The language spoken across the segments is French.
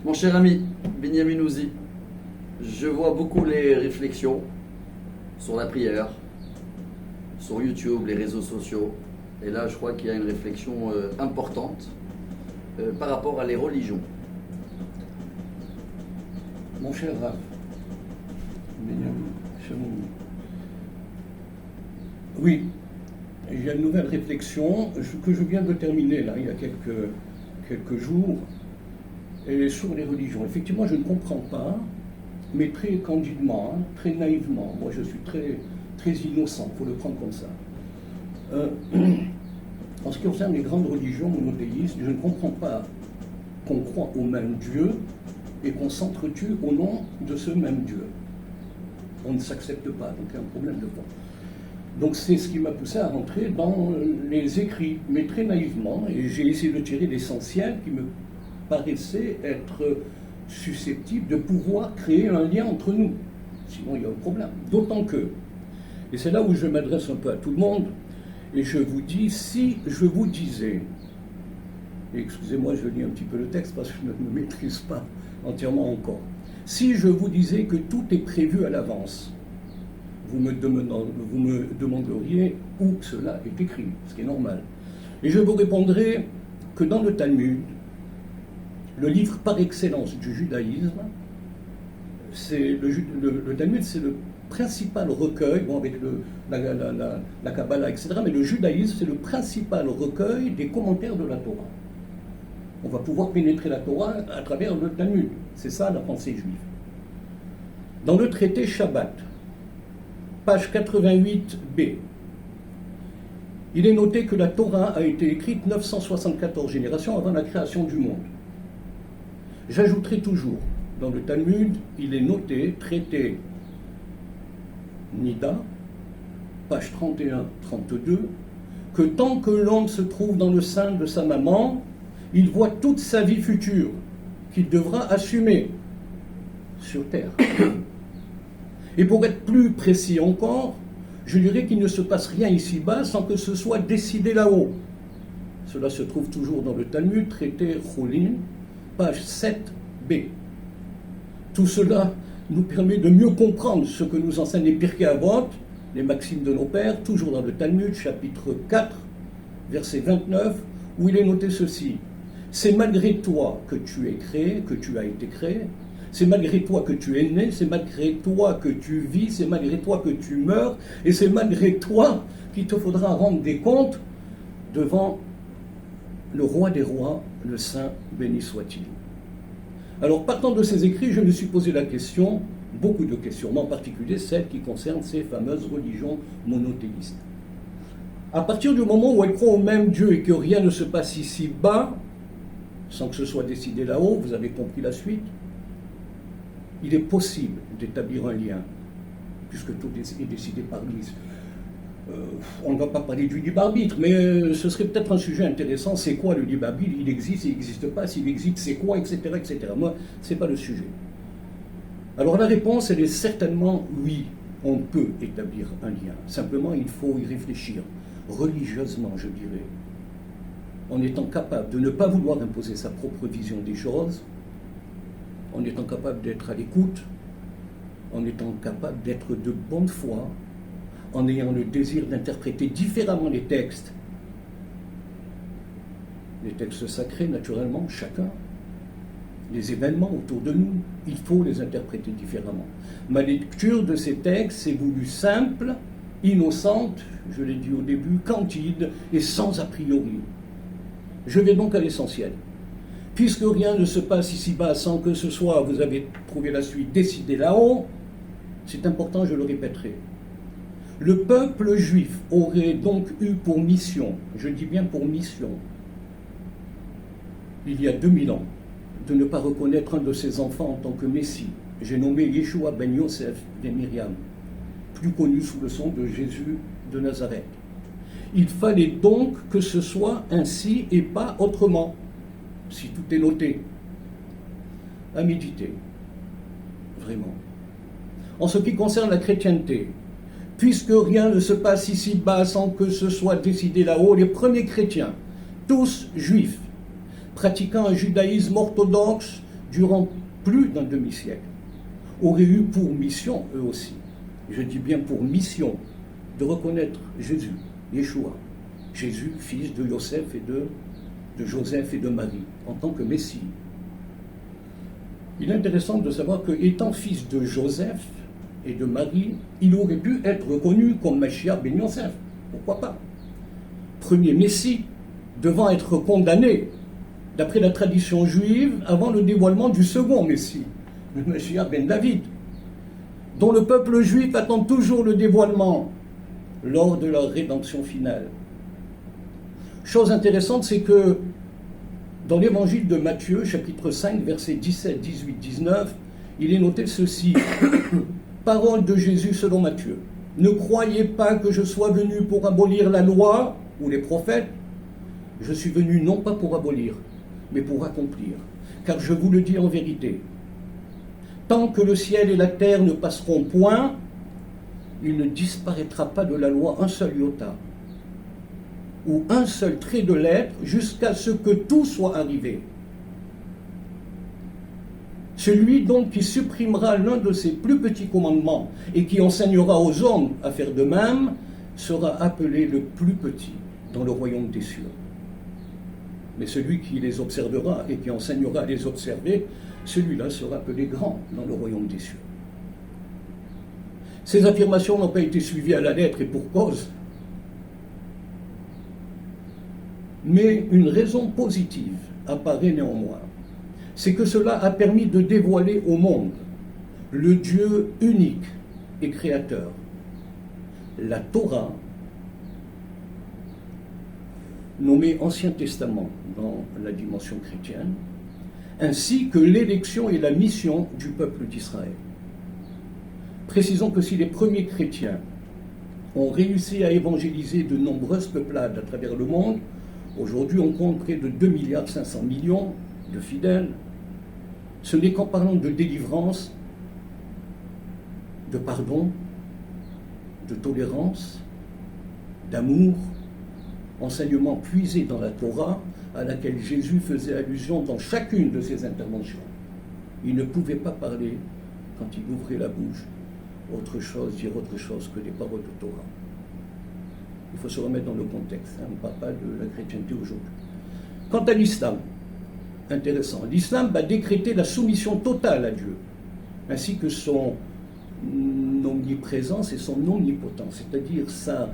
Mon cher ami Benyamin Ouzi, je vois beaucoup les réflexions sur la prière, sur YouTube, les réseaux sociaux. Et là, je crois qu'il y a une réflexion importante par rapport à les religions. Mon cher Rav, oui, il y a une nouvelle réflexion que je viens de terminer là, il y a quelques jours, et sur les religions. Effectivement, je ne comprends pas, mais très candidement, très naïvement. Moi, je suis très innocent, il faut le prendre comme ça. En ce qui concerne les grandes religions monothéistes, je ne comprends pas qu'on croit au même Dieu et qu'on s'entretue au nom de ce même Dieu. On ne s'accepte pas, donc il y a un problème de fond. Donc c'est ce qui m'a poussé à rentrer dans les écrits, mais très naïvement, et j'ai essayé de tirer l'essentiel qui me paraissait être susceptible de pouvoir créer un lien entre nous. Sinon il y a un problème. D'autant que, et c'est là où je m'adresse un peu à tout le monde, et je vous dis, si je vous disais, et excusez-moi, je lis un petit peu le texte parce que je ne me maîtrise pas entièrement encore, si je vous disais que tout est prévu à l'avance, vous me demanderiez où cela est écrit, ce qui est normal. Et je vous répondrai que dans le Talmud, le livre par excellence du judaïsme, c'est le Talmud, c'est le principal recueil, bon, avec la Kabbalah, etc., mais le judaïsme, c'est le principal recueil des commentaires de la Torah. On va pouvoir pénétrer la Torah à travers le Talmud. C'est ça la pensée juive. Dans le traité Shabbat, page 88b, il est noté que la Torah a été écrite 974 générations avant la création du monde. J'ajouterai toujours, dans le Talmud, il est noté, traité Nida, page 31-32, que tant que l'homme se trouve dans le sein de sa maman, il voit toute sa vie future qu'il devra assumer sur terre. Et pour être plus précis encore, je dirais qu'il ne se passe rien ici-bas sans que ce soit décidé là-haut. Cela se trouve toujours dans le Talmud, traité Choulin, page 7b. Tout cela nous permet de mieux comprendre ce que nous enseignent les Pirkei Avot, les maximes de nos pères, toujours dans le Talmud, chapitre 4, verset 29, où il est noté ceci. C'est malgré toi que tu es créé, que tu as été créé, c'est malgré toi que tu es né, c'est malgré toi que tu vis, c'est malgré toi que tu meurs, et c'est malgré toi qu'il te faudra rendre des comptes devant le roi des rois, le Saint béni soit-il. Alors, partant de ces écrits, je me suis posé la question, beaucoup de questions, mais en particulier celles qui concernent ces fameuses religions monothéistes. À partir du moment où elles croient au même Dieu et que rien ne se passe ici-bas, sans que ce soit décidé là-haut, vous avez compris la suite, il est possible d'établir un lien, puisque tout est décidé par lui. On ne va pas parler du libre arbitre, mais ce serait peut-être un sujet intéressant. C'est quoi le libre arbitre? Il existe, il n'existe pas. S'il existe, c'est quoi, etc., etc. Moi, ce n'est pas le sujet. Alors la réponse, elle est certainement oui. On peut établir un lien. Simplement, il faut y réfléchir religieusement, je dirais, en étant capable de ne pas vouloir imposer sa propre vision des choses, en étant capable d'être à l'écoute, en étant capable d'être de bonne foi, en ayant le désir d'interpréter différemment les textes sacrés, naturellement, chacun, les événements autour de nous, il faut les interpréter différemment. Ma lecture de ces textes s'est voulue simple, innocente, je l'ai dit au début, candide et sans a priori. Je vais donc à l'essentiel. Puisque rien ne se passe ici-bas sans que ce soit, vous avez trouvé la suite, décidé là-haut, c'est important, je le répéterai. Le peuple juif aurait donc eu pour mission, je dis bien pour mission, il y a 2000 ans, de ne pas reconnaître un de ses enfants en tant que Messie. J'ai nommé Yeshua ben Yosef ben Myriam, plus connu sous le nom de Jésus de Nazareth. Il fallait donc que ce soit ainsi et pas autrement, si tout est noté. À méditer, vraiment. En ce qui concerne la chrétienté, puisque rien ne se passe ici-bas sans que ce soit décidé là-haut, les premiers chrétiens, tous juifs, pratiquant un judaïsme orthodoxe, durant plus d'un demi-siècle, auraient eu pour mission, eux aussi, je dis bien pour mission, de reconnaître Jésus, Yeshua, Jésus, fils de Joseph et de Marie, en tant que Messie. Il est intéressant de savoir que, étant fils de Joseph et de Marie, il aurait pu être reconnu comme Mashiach ben Yosef. Pourquoi pas? Premier Messie, devant être condamné, d'après la tradition juive, avant le dévoilement du second Messie, le Mashiach ben David, dont le peuple juif attend toujours le dévoilement lors de leur rédemption finale. Chose intéressante, c'est que dans l'évangile de Matthieu, chapitre 5, versets 17, 18, 19, il est noté ceci. Parole de Jésus selon Matthieu. Ne croyez pas que je sois venu pour abolir la loi ou les prophètes. Je suis venu non pas pour abolir, mais pour accomplir. Car je vous le dis en vérité, tant que le ciel et la terre ne passeront point, il ne disparaîtra pas de la loi un seul iota ou un seul trait de lettre jusqu'à ce que tout soit arrivé. Celui donc qui supprimera l'un de ces plus petits commandements et qui enseignera aux hommes à faire de même sera appelé le plus petit dans le royaume des cieux. Mais celui qui les observera et qui enseignera à les observer, celui-là sera appelé grand dans le royaume des cieux. Ces affirmations n'ont pas été suivies à la lettre et pour cause, mais une raison positive apparaît néanmoins. C'est que cela a permis de dévoiler au monde le Dieu unique et créateur, la Torah, nommée Ancien Testament dans la dimension chrétienne, ainsi que l'élection et la mission du peuple d'Israël. Précisons que si les premiers chrétiens ont réussi à évangéliser de nombreuses peuplades à travers le monde, aujourd'hui on compte près de 2,5 milliards de fidèles, ce n'est qu'en parlant de délivrance, de pardon, de tolérance, d'amour, enseignement puisé dans la Torah, à laquelle Jésus faisait allusion dans chacune de ses interventions. Il ne pouvait pas parler, quand il ouvrait la bouche, dire autre chose que des paroles de Torah. Il faut se remettre dans le contexte, on ne parle pas de la chrétienté aujourd'hui. Quant à l'islam, intéressant, l'islam va décréter la soumission totale à Dieu, ainsi que son omniprésence et son omnipotence, c'est-à-dire sa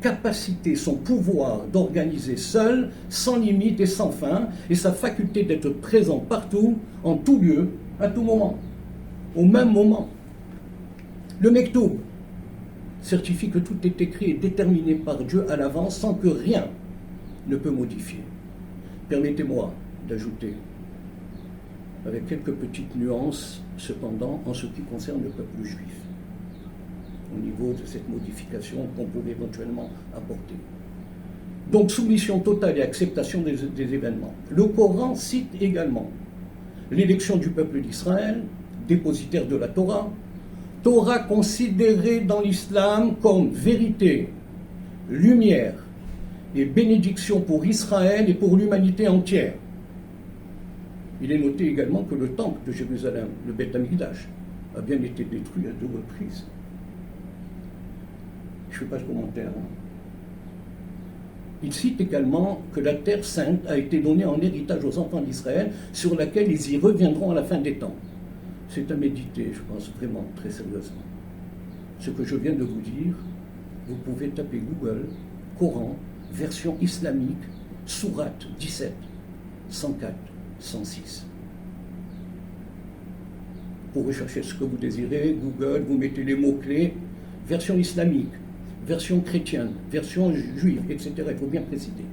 capacité, son pouvoir d'organiser seul, sans limite et sans fin, et sa faculté d'être présent partout, en tout lieu, à tout moment, au même moment. Le Mektoub certifie que tout est écrit et déterminé par Dieu à l'avance sans que rien ne peut modifier. Permettez-moi d'ajouter, avec quelques petites nuances, cependant, en ce qui concerne le peuple juif, au niveau de cette modification qu'on pourrait éventuellement apporter. Donc, soumission totale et acceptation des événements. Le Coran cite également l'élection du peuple d'Israël, dépositaire de la Torah, Torah considérée dans l'islam comme vérité, lumière et bénédiction pour Israël et pour l'humanité entière. Il est noté également que le temple de Jérusalem, le Beth Amikdash, a bien été détruit à 2 reprises. Je ne fais pas de commentaire. Il cite également que la terre sainte a été donnée en héritage aux enfants d'Israël, sur laquelle ils y reviendront à la fin des temps. C'est à méditer, je pense, vraiment, très sérieusement. Ce que je viens de vous dire, vous pouvez taper Google, Coran, version islamique, sourate 17, 104, 106. Pour rechercher ce que vous désirez, Google, vous mettez les mots-clés, version islamique, version chrétienne, version juive, etc. Il faut bien préciser.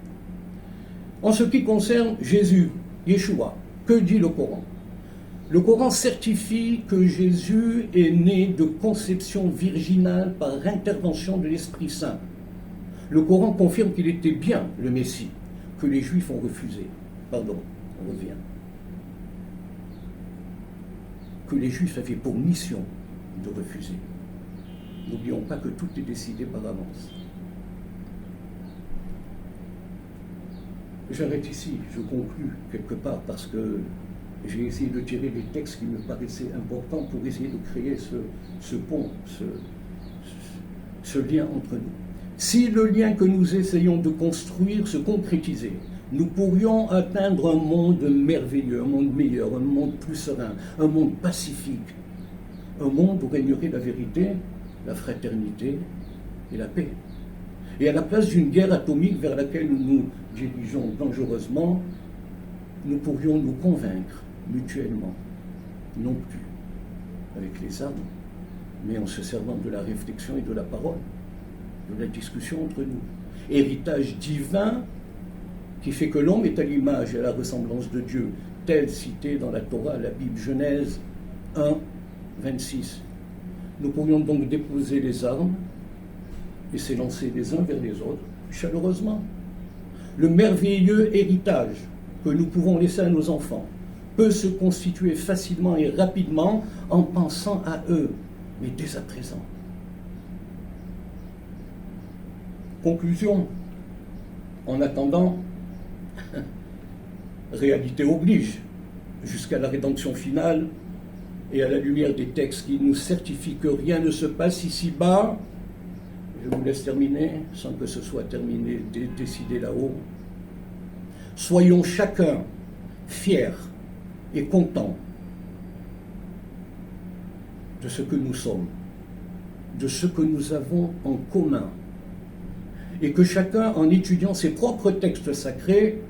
En ce qui concerne Jésus, Yeshua, que dit le Coran ? Le Coran certifie que Jésus est né de conception virginale par intervention de l'Esprit Saint. Le Coran confirme qu'il était bien le Messie, que les Juifs ont refusé. Pardon, on revient. Que les Juifs avaient pour mission de refuser. N'oublions pas que tout est décidé par avance. J'arrête ici, je conclus quelque part parce que J'ai essayé de tirer des textes qui me paraissaient importants pour essayer de créer ce pont, ce lien entre nous. Si le lien que nous essayons de construire se concrétisait, nous pourrions atteindre un monde merveilleux, un monde meilleur, un monde plus serein, un monde pacifique, un monde où régnerait la vérité, la fraternité et la paix. Et à la place d'une guerre atomique vers laquelle nous nous dirigeons dangereusement, nous pourrions nous convaincre mutuellement, non plus avec les armes, mais en se servant de la réflexion et de la parole, de la discussion entre nous. Héritage divin qui fait que l'homme est à l'image et à la ressemblance de Dieu, tel cité dans la Torah, la Bible, Genèse 1, 26. Nous pourrions donc déposer les armes et s'élancer les uns vers les autres, chaleureusement. Le merveilleux héritage que nous pouvons laisser à nos enfants peut se constituer facilement et rapidement en pensant à eux, mais dès à présent. Conclusion, en attendant, réalité oblige, jusqu'à la rédemption finale et à la lumière des textes qui nous certifient que rien ne se passe ici-bas. Je vous laisse terminer, sans que ce soit terminé, décidé là-haut. Soyons chacun fiers et contents de ce que nous sommes, de ce que nous avons en commun, et que chacun, en étudiant ses propres textes sacrés,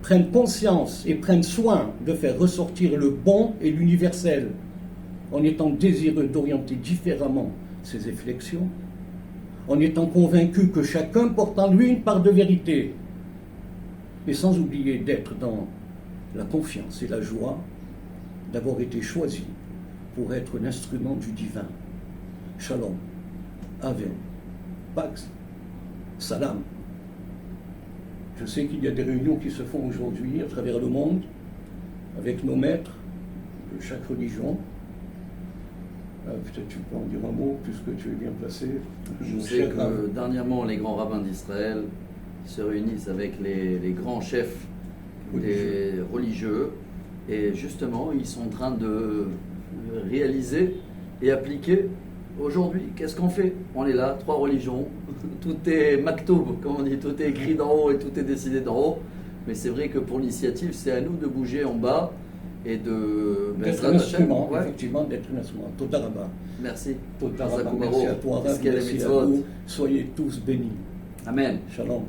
prenne conscience et prenne soin de faire ressortir le bon et l'universel, en étant désireux d'orienter différemment ses réflexions, en étant convaincu que chacun porte en lui une part de vérité, et sans oublier d'être dans la confiance et la joie d'avoir été choisi pour être l'instrument du divin. Shalom, Ave, Pax, Salam. Je sais qu'il y a des réunions qui se font aujourd'hui à travers le monde avec nos maîtres de chaque religion. Peut-être tu peux en dire un mot puisque tu es bien placé. Je sais que dernièrement les grands rabbins d'Israël se réunissent avec les grands chefs des religieux et justement ils sont en train de réaliser et appliquer aujourd'hui. Qu'est-ce qu'on fait? On est là, 3 religions, tout est maktoub, comme on dit, tout est écrit d'en haut et tout est décidé d'en haut, mais c'est vrai que pour l'initiative c'est à nous de bouger en bas et d'être un instrument, effectivement, d'être un instrument. Toda Rabba. Merci. Toda Rabba. Merci à toi, merci à vous. Soyez tous bénis. Amen. Shalom.